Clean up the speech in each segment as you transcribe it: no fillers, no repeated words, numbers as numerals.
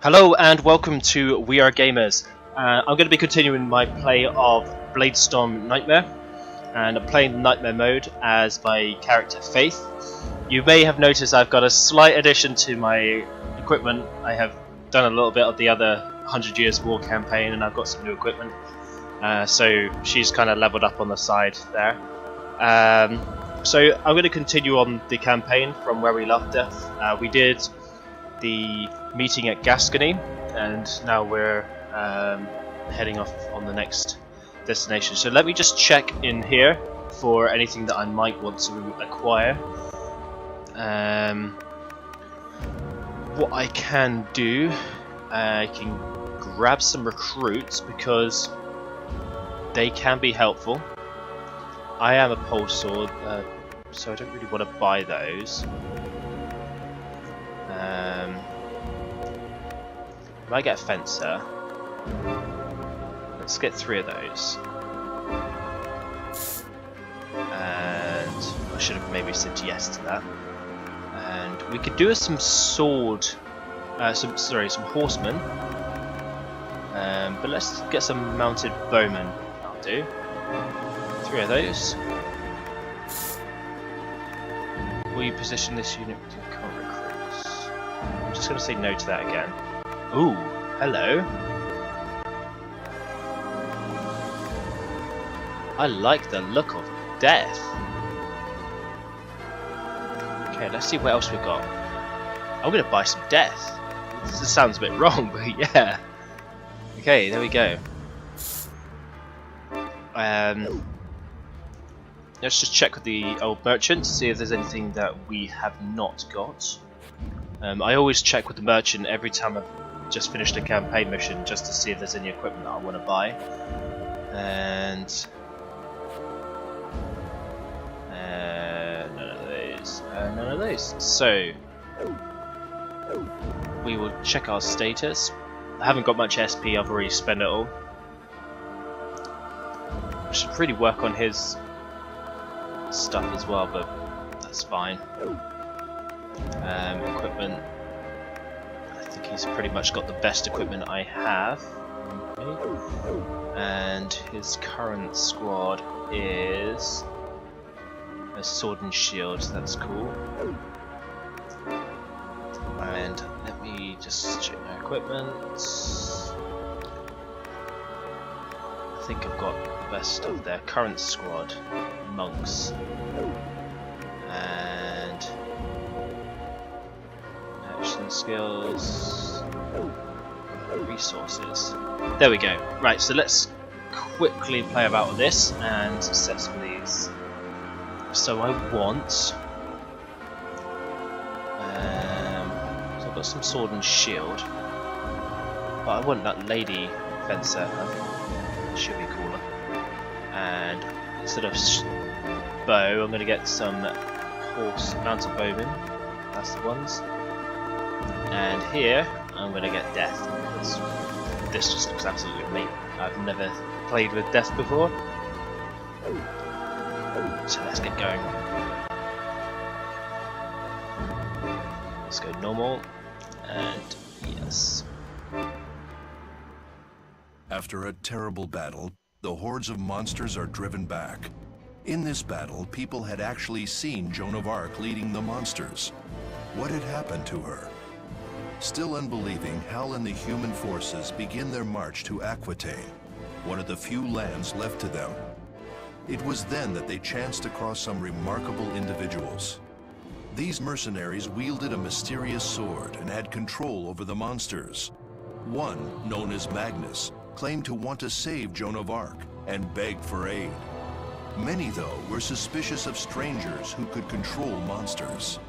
Hello and welcome to We Are Gamers. I'm going to be continuing my play of Bladestorm Nightmare, and I'm playing the Nightmare mode as my character Faith. You may have noticed I've got a slight addition to my equipment. I have done a little bit of the other 100 Years War campaign and I've got some new equipment. So she's kind of leveled up on the side there. So I'm going to continue on the campaign from where we left off. We did the meeting at Gascony, and now we're heading off on the next destination. So let me just check in here for anything that I might want to acquire. What I can do, I can grab some recruits because they can be helpful. I am a pole sword, so I don't really want to buy those. I might get a fencer. Let's get 3 of those. And I should have maybe said yes to that. And we could do some sword, some horsemen. But let's get some mounted bowmen. That'll do. 3 of those. Will you position this unit with your current recruits? I'm just going to say no to that again. Ooh, hello. I like the look of death. Okay, let's see what else we got. I'm going to buy some death. This sounds a bit wrong, but yeah. Okay, there we go. Let's just check with the old merchant to see if there's anything that we have not got. I always check with the merchant every time I've just finished a campaign mission, just to see if there's any equipment that I want to buy. And none of those. None of those. So we will check our status. I haven't got much SP. I've already spent it all. I should really work on his stuff as well, but that's fine. Equipment. I think he's pretty much got the best equipment I have. Okay. And his current squad is a sword and shield, so that's cool. And let me just check my equipment. I think I've got the best of their current squad. Monks. And action skills, resources. There we go. Right, so let's quickly play about with this and set some of these. So I want. So I've got some sword and shield, but I want that lady fencer. Should be cooler. And instead of bow, I'm going to get some horse mounted bowmen. That's the ones. And here, I'm going to get death, because this just looks absolutely amazing. I've never played with death before. So let's get going. Let's go normal, and yes. After a terrible battle, the hordes of monsters are driven back. In this battle, people had actually seen Joan of Arc leading the monsters. What had happened to her? Still unbelieving, Hal and the human forces begin their march to Aquitaine, one of the few lands left to them. It was then that they chanced across some remarkable individuals. These mercenaries wielded a mysterious sword and had control over the monsters. One, known as Magnus, claimed to want to save Joan of Arc and beg for aid. Many, though, were suspicious of strangers who could control monsters.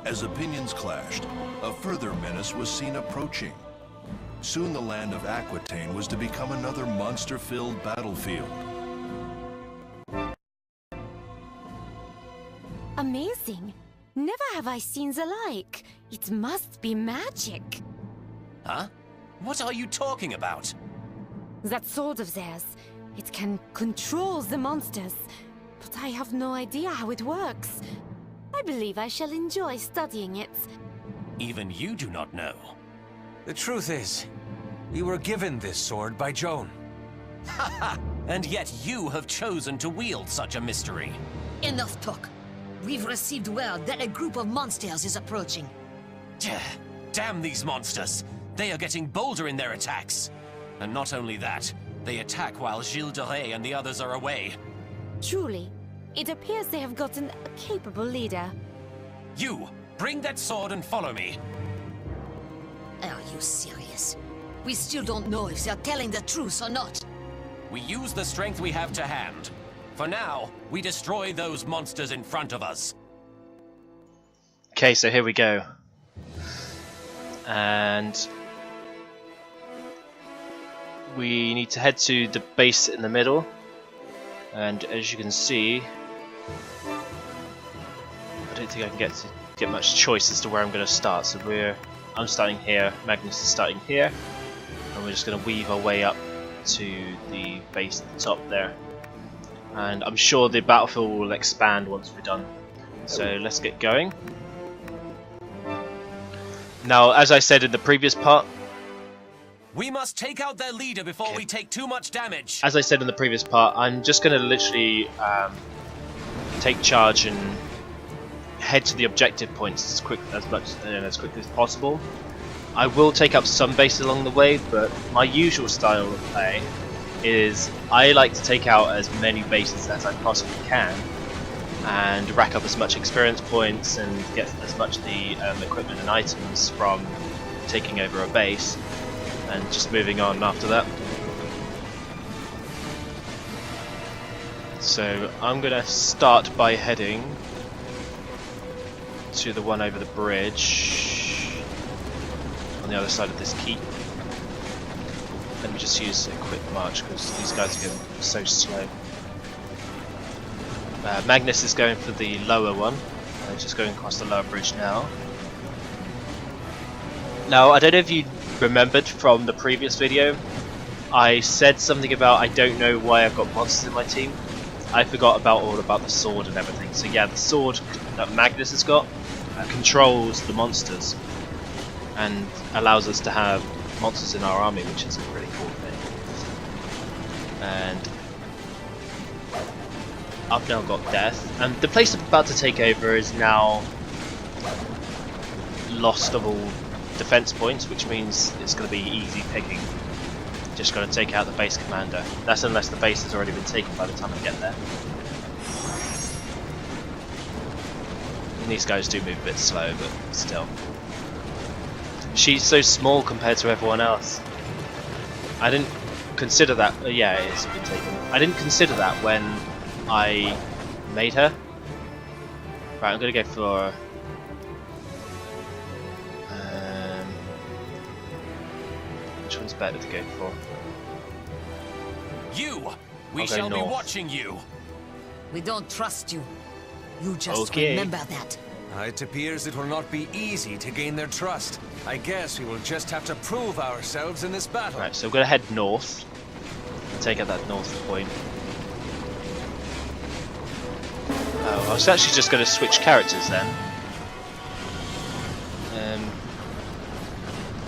As opinions clashed, a further menace was seen approaching. Soon the land of Aquitaine was to become another monster-filled battlefield. Amazing! Never have I seen the like. It must be magic. Huh? What are you talking about? That sword of theirs. It can control the monsters. But I have no idea how it works. I believe I shall enjoy studying it. Even you do not know. The truth is, we were given this sword by Joan. And yet you have chosen to wield such a mystery. Enough talk. We've received word that a group of monsters is approaching. Damn these monsters! They are getting bolder in their attacks. And not only that, they attack while Gilles de Rais and the others are away. Truly, it appears they have gotten a capable leader. You, bring that sword and follow me. Are you serious? We still don't know if they're telling the truth or not. We use the strength we have to hand. For now, we destroy those monsters in front of us. Okay, so here we go. And we need to head to the base in the middle. And as you can see, I don't think I can get much choice as to where I'm going to start. So I'm starting here, Magnus is starting here, and we're just going to weave our way up to the base at the top there. And I'm sure the battlefield will expand once we're done. So let's get going. Now, as I said in the previous part, we must take out their leader before we take too much damage. As I said in the previous part, I'm just going to literally take charge and head to the objective points as quickly as possible. I will take up some base along the way, but my usual style of play is I like to take out as many bases as I possibly can and rack up as much experience points and get as much of the equipment and items from taking over a base and just moving on after that. So I'm gonna start by heading to the one over the bridge on the other side of this keep. Let me just use a quick march because these guys are getting so slow. Magnus is going for the lower one. Just going across the lower bridge now. Now, I don't know if you remembered from the previous video, I said something about I don't know why I've got monsters in my team. I forgot all about the sword and everything. So yeah, the sword that Magnus has got controls the monsters and allows us to have monsters in our army, which is a pretty cool thing. And I've now got death, and the place I'm about to take over is now lost of all defense points, which means it's going to be easy picking. Just got to take out the base commander. That's unless the base has already been taken by the time I get there. And these guys do move a bit slow, but still. She's so small compared to everyone else. I didn't consider that. Yeah, it's been taken. I didn't consider that when I made her. Right, I'm gonna go for. Which one's better to go for? We shall be watching you. We don't trust you. You just Okay. remember that. It appears it will not be easy to gain their trust. I guess we will just have to prove ourselves in this battle. Right, so we're gonna head north. Take out that north point. Oh, I was actually just gonna switch characters then.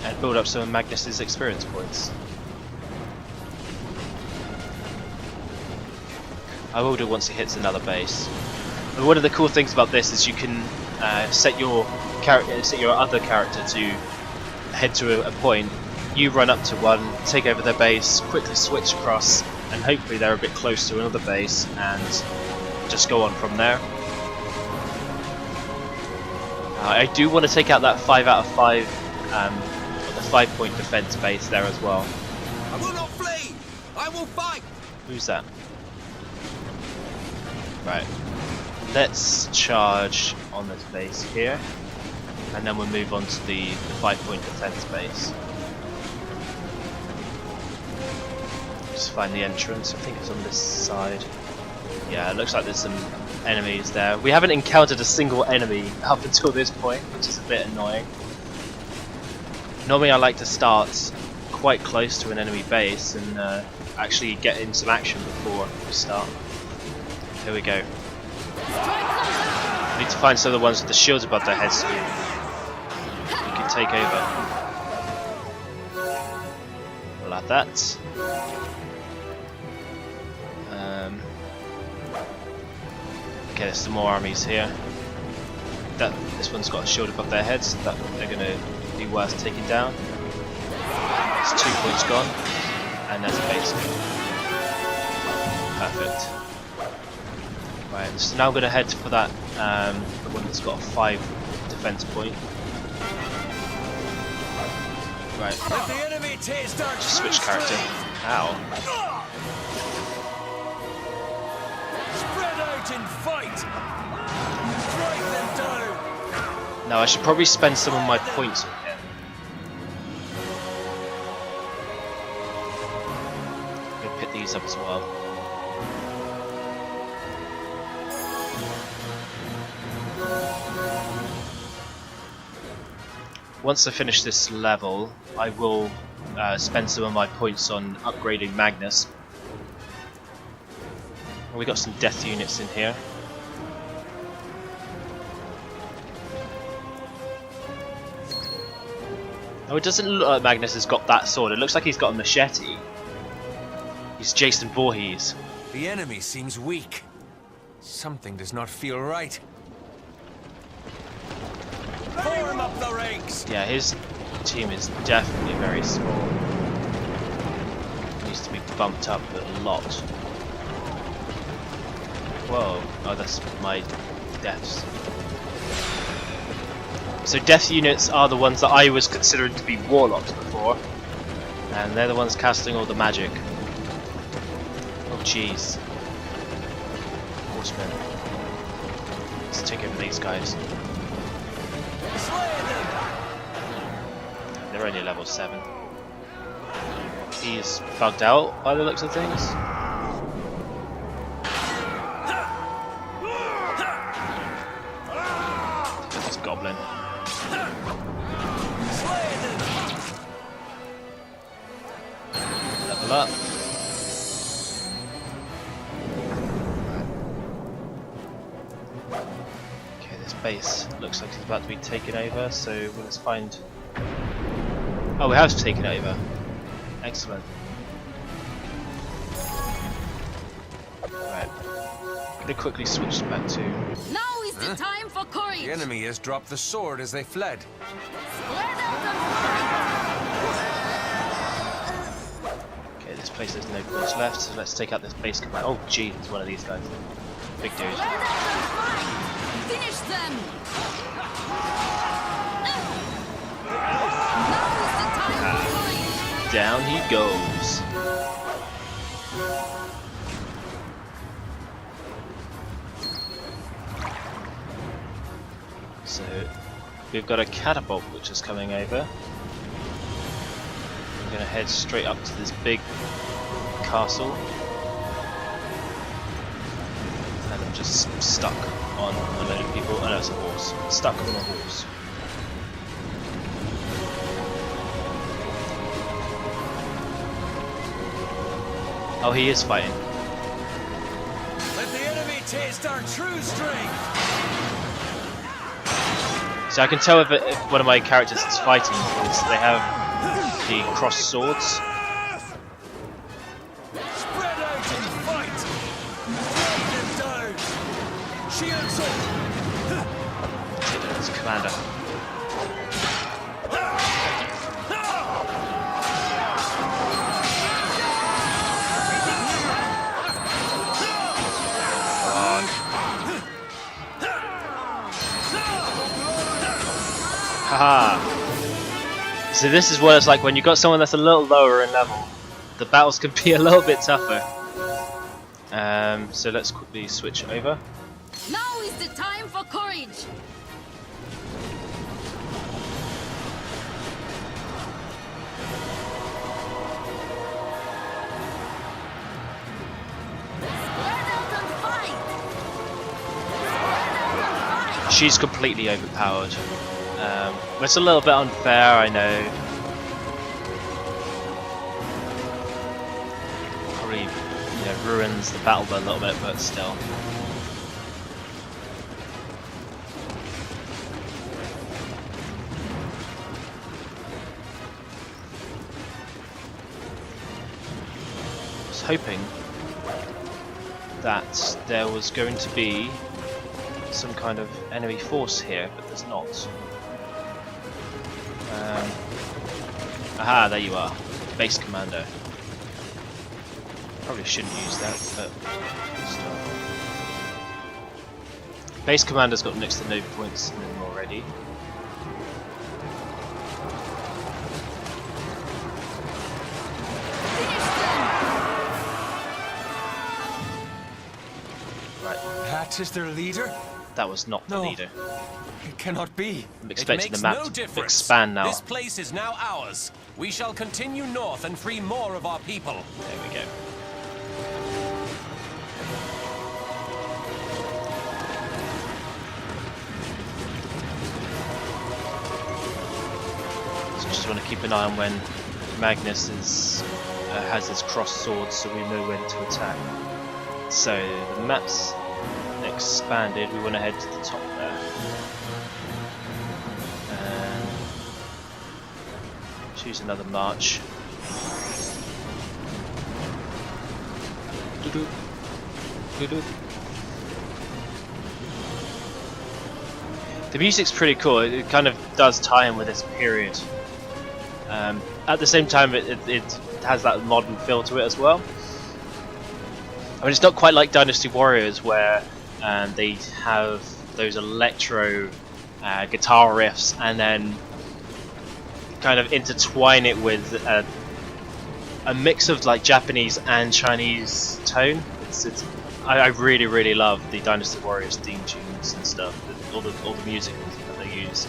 And build up some of Magnus's experience points. I will do once he hits another base. And one of the cool things about this is you can set your other character to head to a point. You run up to one, take over their base, quickly switch across, and hopefully they're a bit close to another base, and just go on from there. I do want to take out that 5 out of 5, the 5-point defense base there as well. I will not flee! I will fight! Who's that? Right. Let's charge on this base here, and then we'll move on to the 5-point defense base. Just find the entrance. I think it's on this side. Yeah, it looks like there's some enemies there. We haven't encountered a single enemy up until this point, which is a bit annoying. Normally I like to start quite close to an enemy base and actually get in some action before we start. Here we go. We need to find some of the ones with the shields above their heads so we can take over. that. Okay, there's some more armies here. This one's got a shield above their heads. That they're going to be worth taking down. There's 2 points gone, and there's a base. Perfect. Right, so now I'm going to head for that the one that's got a 5 defense point. Right. Let the enemy taste our Just switch character. Ow. Spread out and fight. Drive them down. Now I should probably spend some of my points on him. I'm going to pick these up as well. Once I finish this level, I will spend some of my points on upgrading Magnus. We got some death units in here. Oh, it doesn't look like Magnus has got that sword. It looks like he's got a machete. He's Jason Voorhees. The enemy seems weak. Something does not feel right. Form up the ranks. Yeah, his team is definitely very small. Needs to be bumped up a lot. Whoa, oh that's my deaths. So death units are the ones that I was considering to be warlocks before. And they're the ones casting all the magic. Oh jeez. Horsemen. Let's take over these guys. They're only level 7. He's bugged out by the looks of things. This goblin. Level up. Okay, this base looks like it's about to be taken over, so let's find... Oh, we have taken it over. Excellent. Right. I'm gonna quickly switch back to... Now is the time for courage. The enemy has dropped the sword as they fled. Okay, this place there's no points left, so let's take out this base command. Oh gee, it's one of these guys. Big dude. Finish them. Down he goes. So we've got a catapult which is coming over. We're gonna head straight up to this big castle. And I'm just stuck on a load of people. Oh no, it's a horse. Stuck on a horse. Oh, he is fighting. Let the enemy taste our true strength. So I can tell if one of my characters is fighting because they have the crossed swords. Spread out and fight. Drive them down. Shields up. It's commander. Haha. So this is what it's like when you've got someone that's a little lower in level. The battles can be a little bit tougher. So let's quickly switch over. Now is the time for courage. She's completely overpowered. It's a little bit unfair, I know. Probably, ruins the battle a little bit, but still. hoping that there was going to be some kind of enemy force here, but there's not. Aha, there you are. Base Commander. Probably shouldn't use that, but still. Base Commander's got next to no points in them already. That is their leader? That was not the leader. It cannot be. I'm expecting the It map makes no to difference. expand now. This place is now ours. We shall continue north and free more of our people. There we go. So just want to keep an eye on when Magnus has his crossed swords, so we know when to attack. So the map's expanded. We want to head to the top there. Choose another march. Doo-doo. Doo-doo. The music's pretty cool. It kind of does tie in with this period. At the same time, it has that modern feel to it as well. I mean, it's not quite like Dynasty Warriors where they have those electro guitar riffs and then kind of intertwine it with a mix of like Japanese and Chinese tone. I really love the Dynasty Warriors theme tunes and stuff, all the music that they use.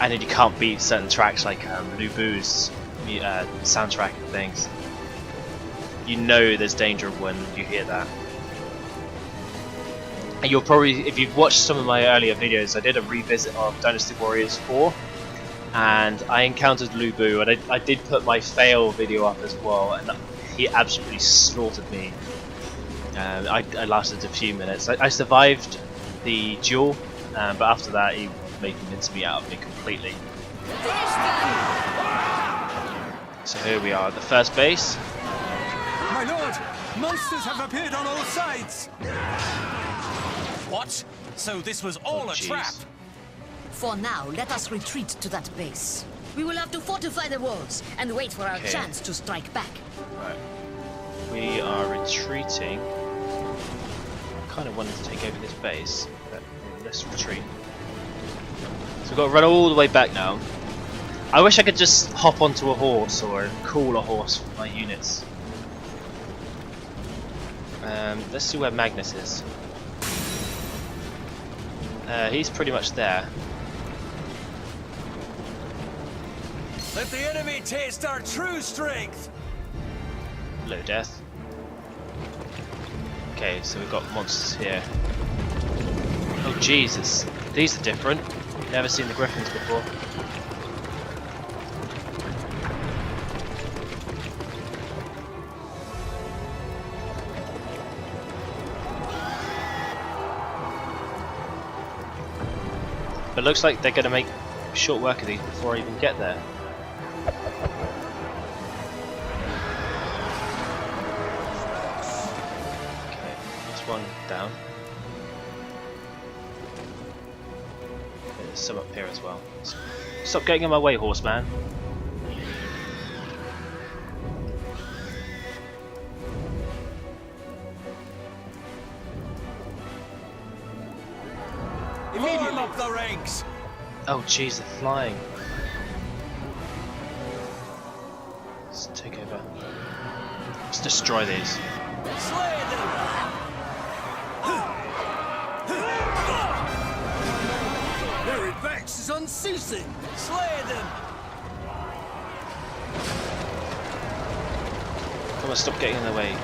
And then you can't beat certain tracks like Lubu's soundtrack and things. You know there's danger when you hear that. And you'll probably, if you've watched some of my earlier videos, I did a revisit of Dynasty Warriors 4. And I encountered Lubu, and I did put my fail video up as well, and he absolutely slaughtered me. I lasted a few minutes. I survived the duel, but after that he made mincemeat out of me completely. So here we are at the first base. My lord! Monsters have appeared on all sides! What? So this was all a trap? For now, let us retreat to that base. We will have to fortify the walls and wait for our chance to strike back. Right. We are retreating. I kind of wanted to take over this base, but let's retreat. So we've got to run all the way back now. I wish I could just hop onto a horse or call a horse for my units. Let's see where Magnus is. He's pretty much there. Let the enemy taste our true strength! Low death. Okay, so we've got monsters here. Oh Jesus, these are different. Never seen the griffins before. But it looks like they're going to make short work of these before I even get there. Okay, there's one down. Okay, there's some up here as well. Stop getting in my way, horseman. Form up the ranks! Oh jeez, they're flying. Let's take over. Let's destroy these. Slay them! Their advance is unceasing! Slay them! Come on, stop getting in the way.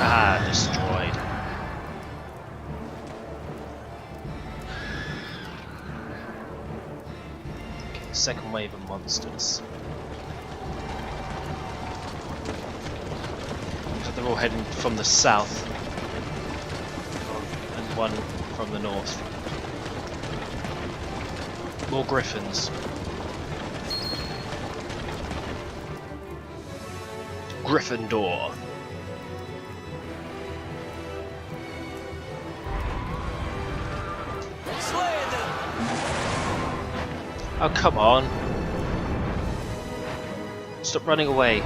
Ah, destroyed. Okay, second wave of monsters. Looks like they're all heading from the south. one from the north. More griffins. Gryffindor. Slay them! Oh, come on. Stop running away.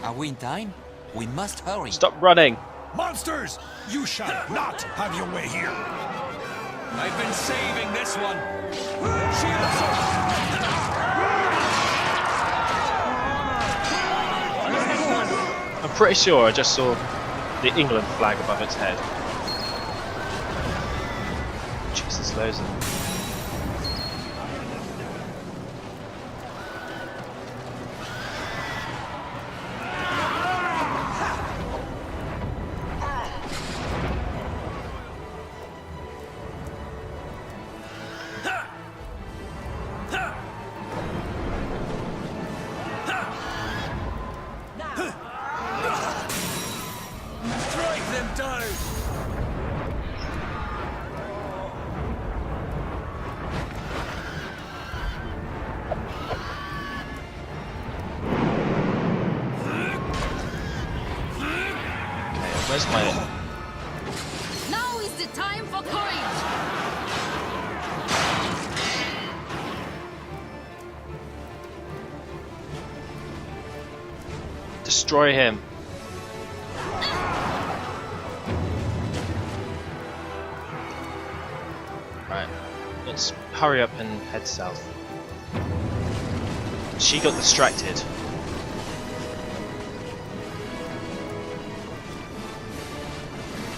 Are we in time? We must hurry. Stop running. Monsters! You shall not have your way here! I've been saving this one. Shields up! I'm pretty sure I just saw the England flag above its head. Jesus, loads of them. Strike them down! Where's my... Now is the time for courage! Destroy him. Right, let's hurry up and head south. She got distracted.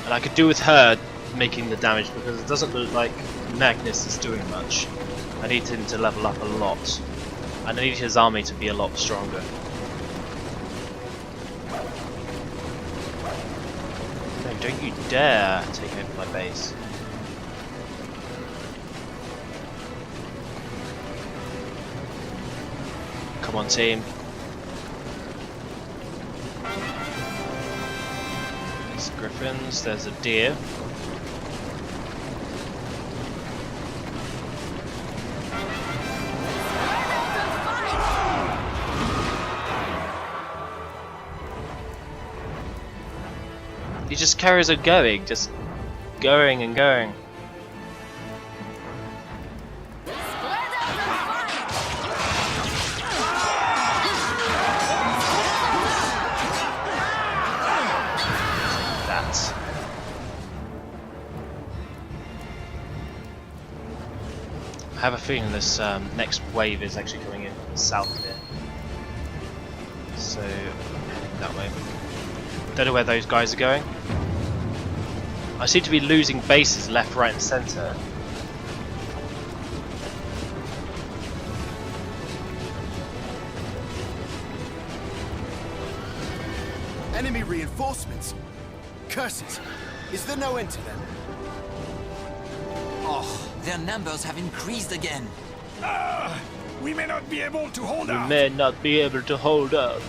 And I could do with her making the damage because it doesn't look like Magnus is doing much. I need him to level up a lot. And I need his army to be a lot stronger. No, don't you dare take over my base. Come on, team. There's griffins, there's a deer. He just carries on going, just going and going. I have a feeling this next wave is actually coming in south of here. So, heading that way. Don't know where those guys are going. I seem to be losing bases left, right and centre. Enemy reinforcements? Curses! Is there no end to them? Oh, their numbers have increased again. We may not be able to hold We out! may not be able to hold up.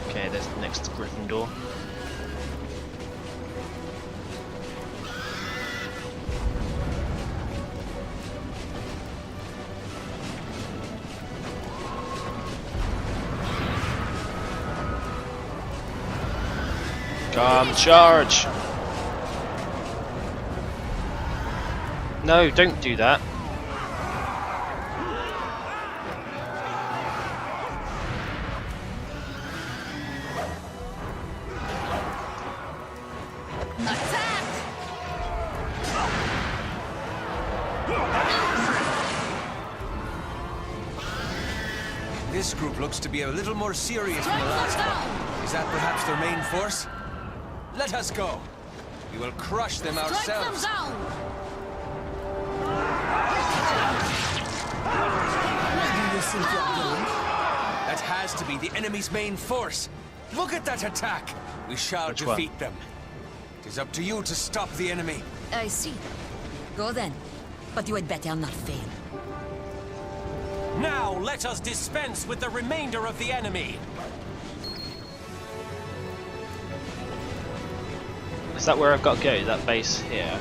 Okay, there's the next Gryffindor. Come charge! No, don't do that. This group looks to be a little more serious than the last one. Is that perhaps their main force? Let us go. We will crush them ourselves. That has to be the enemy's main force. Look at that attack. We shall Which one? defeat them. It is up to you to stop the enemy. I see. Go then. but you had better not fail. Now let us dispense with the remainder of the enemy. Is that where I've got to go? That base here?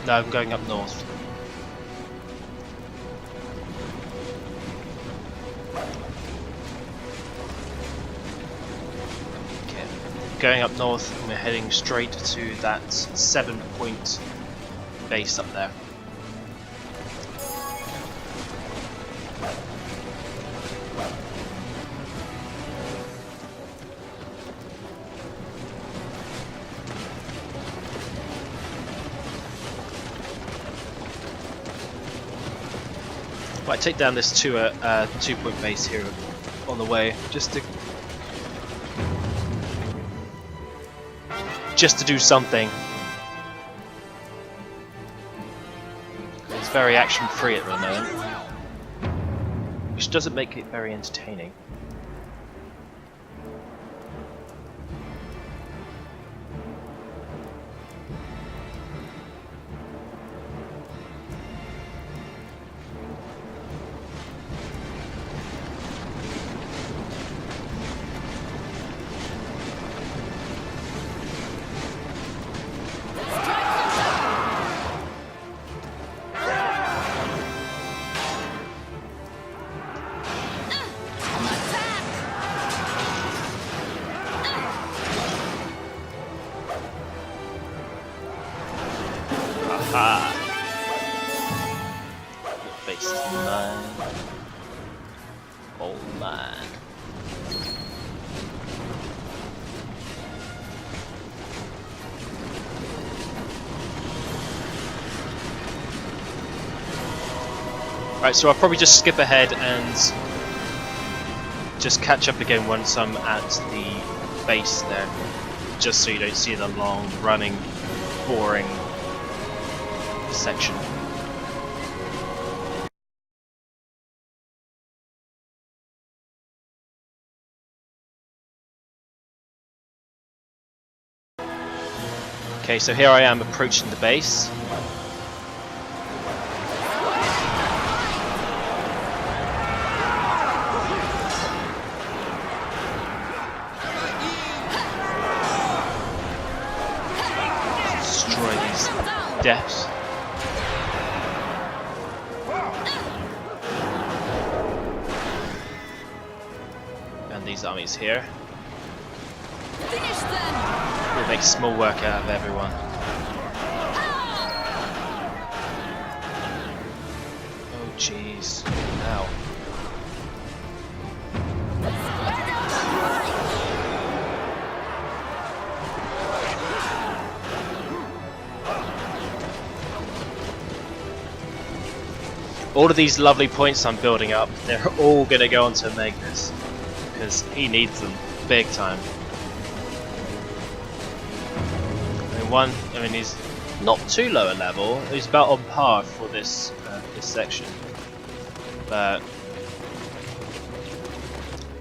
No, I'm going up north. Okay, going up north and we're heading straight to that 7-point base up there. I take down this 2-point base here on the way, just to do something. It's very action free at the moment, which doesn't make it very entertaining. Aha! Your base is mine. All mine. Right, so I'll probably just skip ahead and just catch up again once I'm at the base there, just so you don't see the long, running, boring section. Okay, so here I am approaching the base. Destroy these depths. And these armies here. Finish them! We'll make small work out of everyone. Oh jeez. Ow. All of these lovely points I'm building up, they're all going to go onto Magnus, because he needs them big time. I mean, he's not too low a level. He's about on par for this this section, but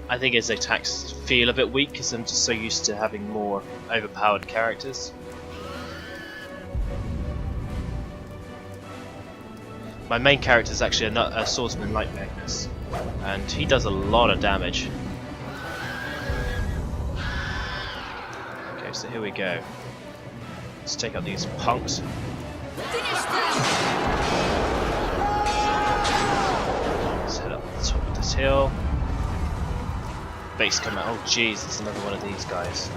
I think his attacks feel a bit weak because I'm just so used to having more overpowered characters. My main character is actually a swordsman like Magnus, and he does a lot of damage. Okay, so here we go. Let's take out these punks. Finish them! Let's head up the top of this hill. Base coming out. Oh jeez, there's another one of these guys.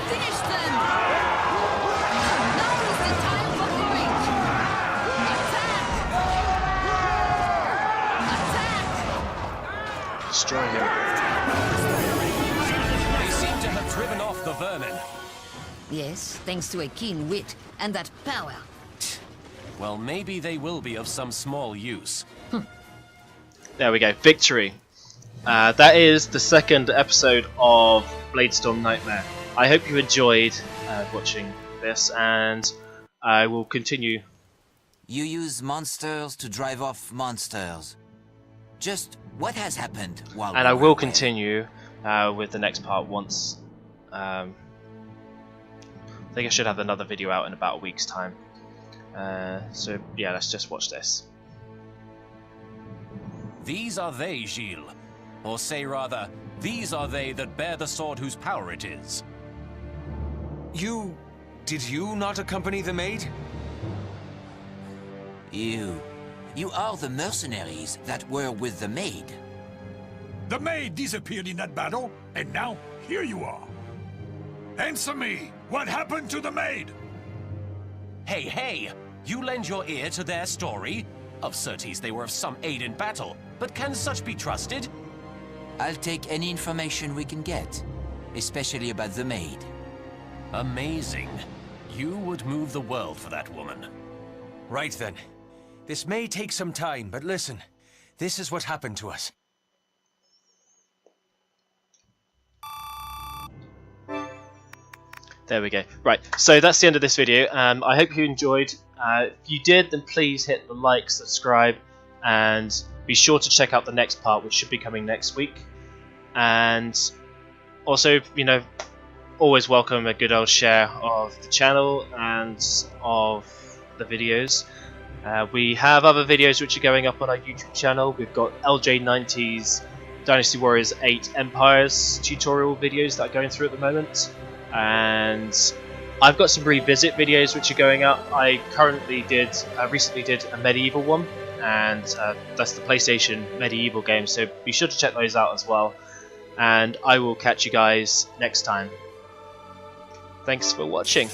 Finish them! Now is the time for going! Attack! Attack! Destroy him. They seem to have driven off the vermin. Yes, thanks to a keen wit and that power. Well, maybe they will be of some small use. There we go, victory. That is the second episode of Bladestorm Nightmare. I hope you enjoyed watching this, and I will continue You use monsters to drive off monsters. Just what has happened while And we I were will away? continue with the next part once. I think I should have another video out in about a week's time. So yeah, let's just watch this. These are they, Gilles. Or say rather, these are they that bear the sword whose power it is. Did you not accompany the maid? You are the mercenaries that were with the maid. The maid disappeared in that battle, and now here you are. Answer me! What happened to the maid? Hey, hey! You lend your ear to their story? Of certes they were of some aid in battle, but can such be trusted? I'll take any information we can get, especially about the maid. Amazing. You would move the world for that woman. Right then. This may take some time, but listen. This is what happened to us. There we go. Right, so that's the end of this video. I hope you enjoyed. If you did, then please hit the like, subscribe, and be sure to check out the next part, which should be coming next week. And also, you know, always welcome a good old share of the channel and of the videos. We have other videos which are going up on our YouTube channel. We've got LJ90's Dynasty Warriors 8 Empires tutorial videos that are going through at the moment. And I've got some revisit videos which are going up. I recently did a medieval one, and that's the PlayStation medieval game, so be sure to check those out as well. And I will catch you guys next time. Thanks for watching.